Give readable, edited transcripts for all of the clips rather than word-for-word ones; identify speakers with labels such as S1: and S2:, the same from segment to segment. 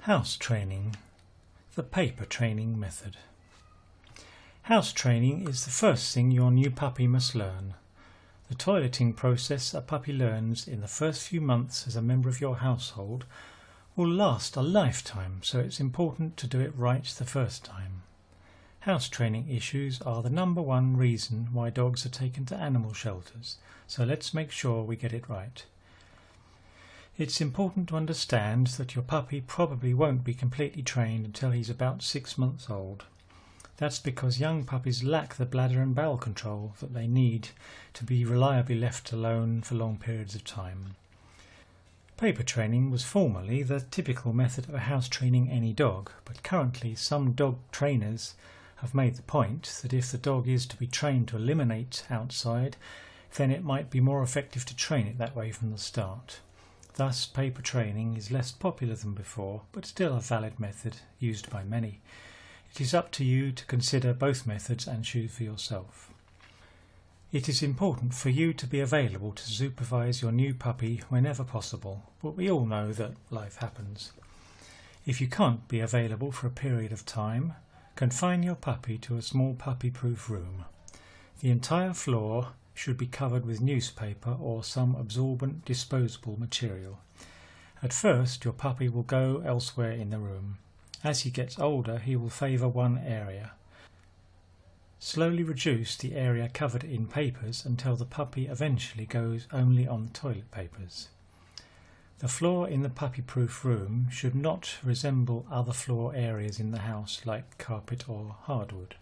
S1: House training, the paper training method. House training is the first thing your new puppy must learn. The toileting process a puppy learns in the first few months as a member of your household will last a lifetime, so it's important to do it right the first time. House training issues are the #1 reason why dogs are taken to animal shelters, so let's make sure we get it right. It's important to understand that your puppy probably won't be completely trained until he's about 6 months old. That's because young puppies lack the bladder and bowel control that they need to be reliably left alone for long periods of time. Paper training was formerly the typical method of house training any dog, but currently some dog trainers have made the point that if the dog is to be trained to eliminate outside, then it might be more effective to train it that way from the start. Thus, paper training is less popular than before, but still a valid method used by many. It is up to you to consider both methods and choose for yourself. It is important for you to be available to supervise your new puppy whenever possible, but we all know that life happens. If you can't be available for a period of time, confine your puppy to a small puppy-proof room. The entire floor should be covered with newspaper or some absorbent disposable material. At first, your puppy will go elsewhere in the room. As he gets older, he will favour one area. Slowly reduce the area covered in papers until the puppy eventually goes only on the toilet papers. The floor in the puppy-proof room should not resemble other floor areas in the house like carpet or hardwood.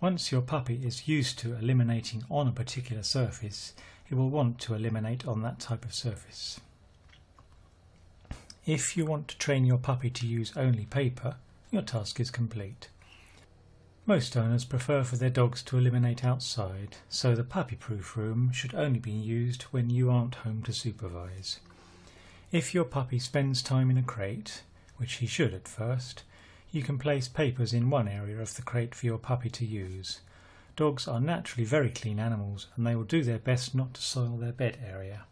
S1: Once your puppy is used to eliminating on a particular surface, he will want to eliminate on that type of surface. If you want to train your puppy to use only paper, your task is complete. Most owners prefer for their dogs to eliminate outside, so the puppy-proof room should only be used when you aren't home to supervise. If your puppy spends time in a crate, which he should at first, you can place papers in one area of the crate for your puppy to use. Dogs are naturally very clean animals and they will do their best not to soil their bed area.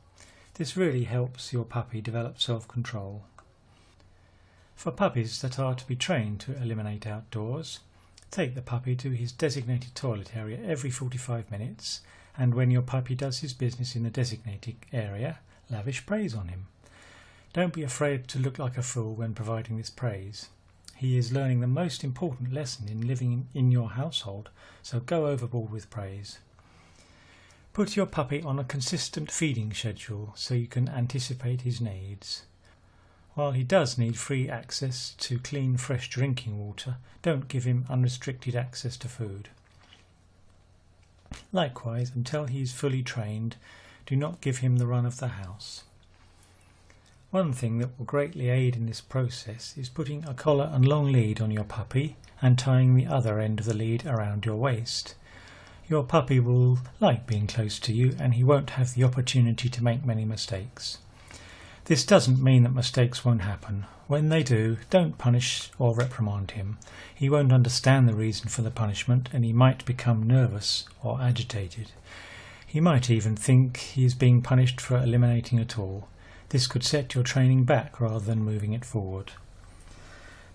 S1: This really helps your puppy develop self-control. For puppies that are to be trained to eliminate outdoors, take the puppy to his designated toilet area every 45 minutes, and when your puppy does his business in the designated area, lavish praise on him. Don't be afraid to look like a fool when providing this praise. He is learning the most important lesson in living in your household, so go overboard with praise. Put your puppy on a consistent feeding schedule so you can anticipate his needs. While he does need free access to clean, fresh drinking water, don't give him unrestricted access to food. Likewise, until he is fully trained, do not give him the run of the house. One thing that will greatly aid in this process is putting a collar and long lead on your puppy and tying the other end of the lead around your waist. Your puppy will like being close to you and he won't have the opportunity to make many mistakes. This doesn't mean that mistakes won't happen. When they do, don't punish or reprimand him. He won't understand the reason for the punishment and he might become nervous or agitated. He might even think he is being punished for eliminating at all. This could set your training back rather than moving it forward.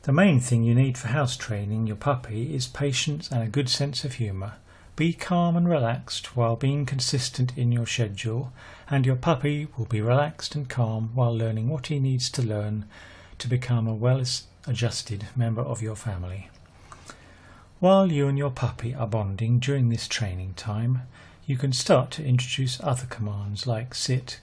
S1: The main thing you need for house training your puppy is patience and a good sense of humour. Be calm and relaxed while being consistent in your schedule, and your puppy will be relaxed and calm while learning what he needs to learn to become a well-adjusted member of your family. While you and your puppy are bonding during this training time, you can start to introduce other commands like sit,